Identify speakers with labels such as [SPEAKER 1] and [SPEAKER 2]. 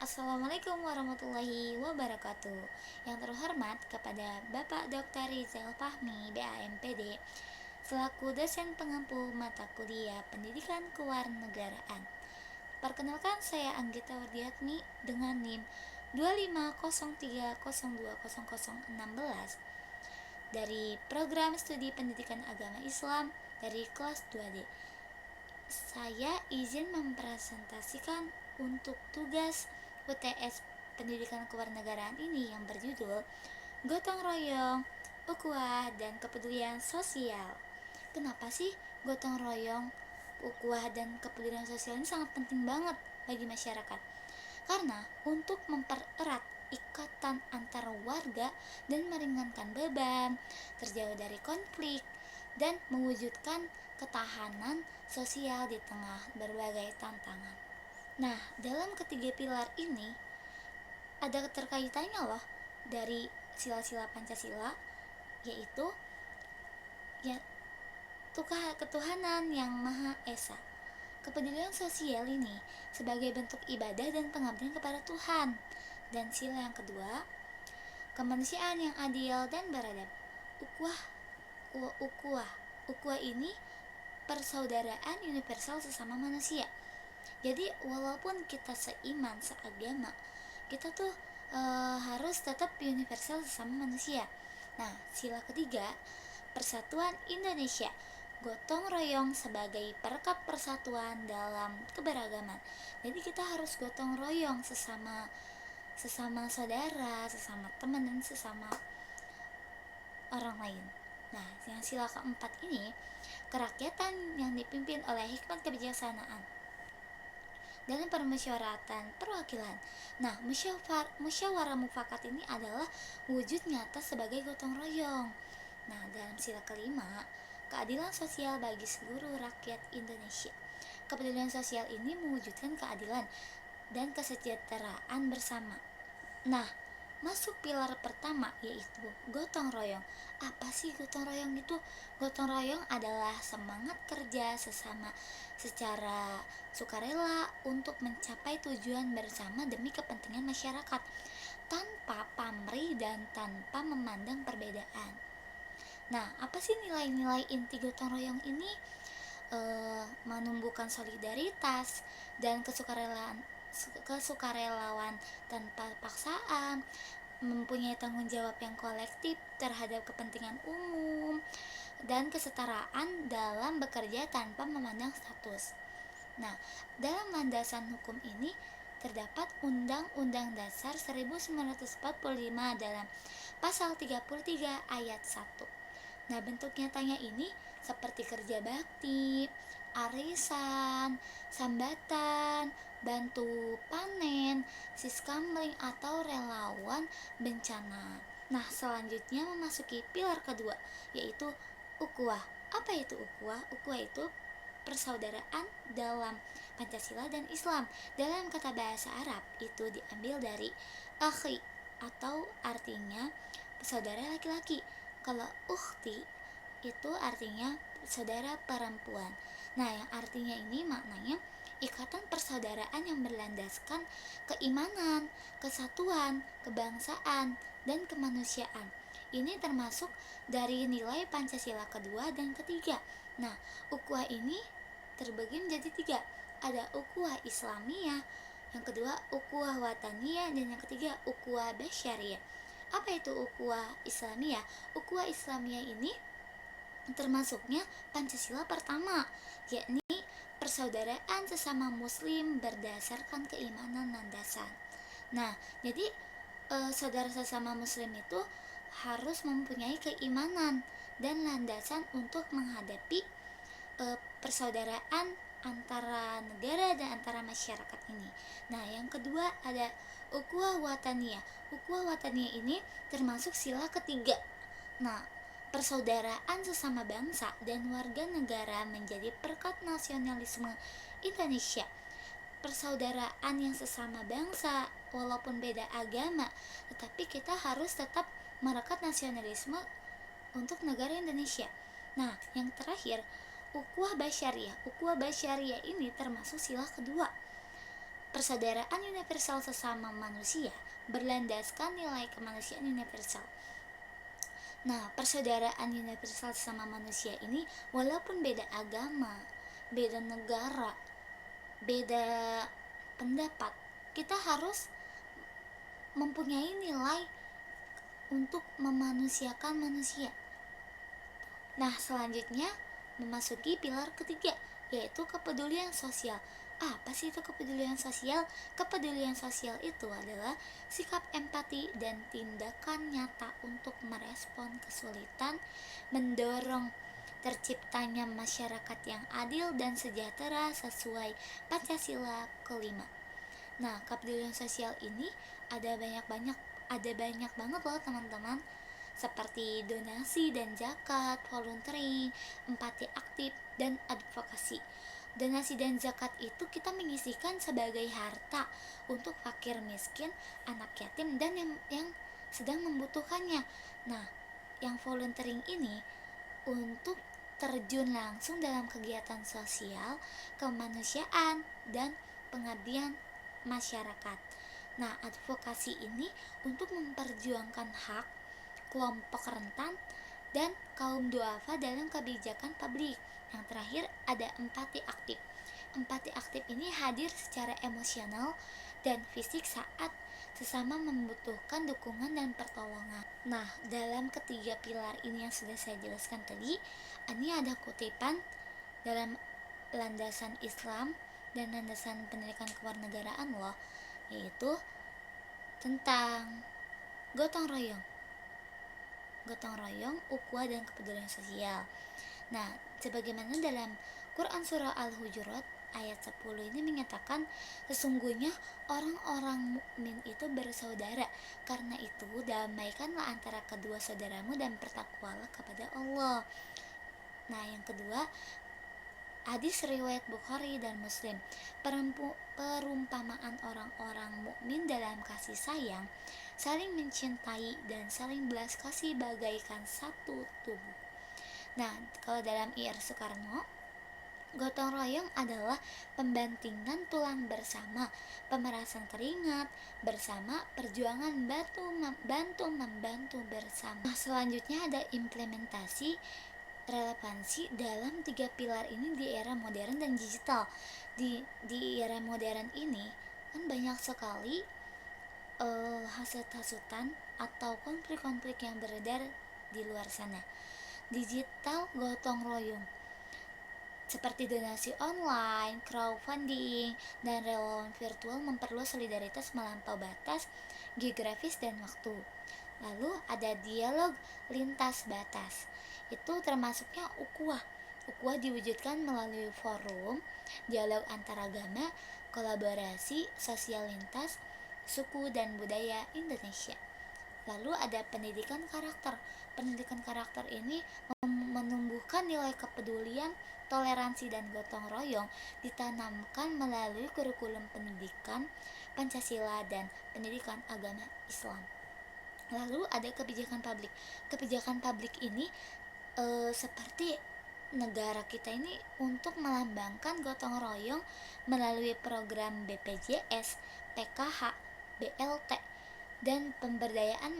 [SPEAKER 1] Assalamualaikum warahmatullahi wabarakatuh. Yang terhormat kepada Bapak Dr. Rizal Fahmi, BAMPD, selaku dosen pengampu mata kuliah Pendidikan Kewarganegaraan. Perkenalkan, saya Anggita Wardiatmi dengan NIM 250302016 dari Program Studi Pendidikan Agama Islam dari kelas 2D. Saya izin mempresentasikan untuk tugas UTS Pendidikan Kewarganegaraan ini yang berjudul Gotong Royong, Ukhuwah, dan Kepedulian Sosial. Kenapa sih gotong royong, ukhuwah, dan kepedulian sosial ini sangat penting banget bagi masyarakat? Karena untuk mempererat ikatan antar warga dan meringankan beban, terjauh dari konflik, dan mewujudkan ketahanan sosial di tengah berbagai tantangan. Nah, dalam ketiga pilar ini ada keterkaitannya loh dari sila-sila Pancasila, yaitu ya ketuhanan yang Maha Esa. Kepedulian sosial ini sebagai bentuk ibadah dan pengabdian kepada Tuhan. Dan sila yang kedua, kemanusiaan yang adil dan beradab. Ukhuwah ini persaudaraan universal sesama manusia. Jadi walaupun kita seiman, seagama, kita tuh harus tetap universal sesama manusia. Nah, sila ketiga, persatuan Indonesia. Gotong royong sebagai perekat persatuan dalam keberagaman. Jadi kita harus gotong royong sesama saudara, sesama teman, dan sesama orang lain. Nah, yang sila keempat ini, kerakyatan yang dipimpin oleh hikmat kebijaksanaan dalam permusyawaratan perwakilan. Nah, musyawarah mufakat ini adalah wujud nyata sebagai gotong royong. Nah, dalam sila kelima, keadilan sosial bagi seluruh rakyat Indonesia. Kepedulian sosial ini mewujudkan keadilan dan kesejahteraan bersama. Nah, masuk pilar pertama, yaitu gotong royong. Apa sih gotong royong itu? Gotong royong adalah semangat kerja sesama secara sukarela untuk mencapai tujuan bersama demi kepentingan masyarakat, tanpa pamrih dan tanpa memandang perbedaan. Nah, apa sih nilai-nilai inti gotong royong ini? Menumbuhkan solidaritas dan kesukarelawan tanpa paksaan, mempunyai tanggung jawab yang kolektif terhadap kepentingan umum, dan kesetaraan dalam bekerja tanpa memandang status. Nah, dalam landasan hukum ini terdapat Undang-Undang Dasar 1945 dalam pasal 33 ayat 1. Nah, bentuk nyatanya ini seperti kerja bakti, arisan, sambatan, bantu panen, siskamling, atau relawan bencana. Nah, selanjutnya memasuki pilar kedua, yaitu ukhuwah. Apa itu ukhuwah? Ukhuwah itu persaudaraan dalam Pancasila dan Islam. Dalam kata bahasa Arab itu diambil dari akhi, atau artinya saudara laki-laki. Kalau ukhti itu artinya saudara perempuan. Nah, yang artinya ini maknanya ikatan persaudaraan yang berlandaskan keimanan, kesatuan, kebangsaan, dan kemanusiaan. Ini termasuk dari nilai Pancasila kedua dan ketiga. Nah, ukhuwah ini terbagi menjadi tiga. Ada ukhuwah Islamiyah, yang kedua ukhuwah wataniyah, dan yang ketiga ukhuwah basyariyah. Apa itu ukhuwah Islamiyah? Ukhuwah Islamiyah ini termasuknya Pancasila pertama, yakni persaudaraan sesama muslim berdasarkan keimanan dan dasar. Nah, jadi saudara sesama muslim itu harus mempunyai keimanan dan landasan untuk menghadapi persaudaraan antara negara dan antara masyarakat ini. Nah, yang kedua ada ukhuwah wataniyah. Ukhuwah wataniyah ini termasuk sila ketiga. Nah, persaudaraan sesama bangsa dan warga negara menjadi perekat nasionalisme Indonesia. Persaudaraan yang sesama bangsa, walaupun beda agama, tetapi kita harus tetap merekat nasionalisme untuk negara Indonesia. Nah, yang terakhir ukhuwah basyariyah. Ukhuwah basyariyah ini termasuk sila kedua. Persaudaraan universal sesama manusia berlandaskan nilai kemanusiaan universal. Nah, persaudaraan universal sesama manusia ini walaupun beda agama, beda negara, beda pendapat, kita harus mempunyai nilai untuk memanusiakan manusia. Nah, selanjutnya memasuki pilar ketiga, yaitu kepedulian sosial. Apa sih itu kepedulian sosial? Kepedulian sosial itu adalah sikap empati dan tindakan nyata untuk merespon kesulitan, mendorong terciptanya masyarakat yang adil dan sejahtera sesuai Pancasila kelima. Nah, kepedulian sosial ini ada banyak banget loh teman-teman, seperti donasi dan zakat, volunteering, empati aktif, dan advokasi. Donasi dan zakat itu kita menyisihkan sebagai harta untuk fakir miskin, anak yatim, dan yang sedang membutuhkannya. Nah, yang volunteering ini untuk terjun langsung dalam kegiatan sosial, kemanusiaan, dan pengabdian masyarakat. Nah, advokasi ini untuk memperjuangkan hak kelompok rentan dan kaum duafa dalam kebijakan publik. Yang terakhir ada empati aktif. Empati aktif ini hadir secara emosional dan fisik saat sesama membutuhkan dukungan dan pertolongan. Nah, dalam ketiga pilar ini yang sudah saya jelaskan tadi, ini ada kutipan dalam landasan Islam dan landasan pendidikan kewarganegaraan loh, yaitu tentang gotong royong. Gotong royong, ukhuwah, dan kepedulian sosial. Nah, sebagaimana dalam Quran surah Al-Hujurat ayat 10 ini menyatakan sesungguhnya orang-orang mukmin itu bersaudara. Karena itu damaikanlah antara kedua saudaramu dan bertakwalah kepada Allah. Nah, yang kedua, hadis riwayat Bukhari dan Muslim. Perumpamaan orang-orang mukmin dalam kasih sayang, saling mencintai dan saling belas kasih bagaikan satu tubuh. Nah, kalau dalam IR Soekarno, gotong royong adalah pembantingan tulang bersama, pemerasan keringat bersama, perjuangan bantu membantu bersama. Nah, selanjutnya ada implementasi relevansi dalam tiga pilar ini di era modern dan digital. Di era modern ini kan banyak sekali hasut-hasutan atau konflik-konflik yang beredar di luar sana. Digital gotong royong seperti donasi online, crowdfunding, dan relawan virtual memperluas solidaritas melampaui batas geografis dan waktu. Lalu ada dialog lintas batas. Itu termasuknya ukhuwah. Ukhuwah diwujudkan melalui forum, dialog antaragama, kolaborasi sosial lintas suku dan budaya Indonesia. Lalu ada pendidikan karakter. Pendidikan karakter ini menumbuhkan nilai kepedulian, toleransi, dan gotong royong ditanamkan melalui kurikulum pendidikan Pancasila dan pendidikan agama Islam. Lalu ada kebijakan publik. Kebijakan publik ini seperti negara kita ini untuk melambangkan gotong royong melalui program BPJS, PKH, BLT, dan pemberdayaan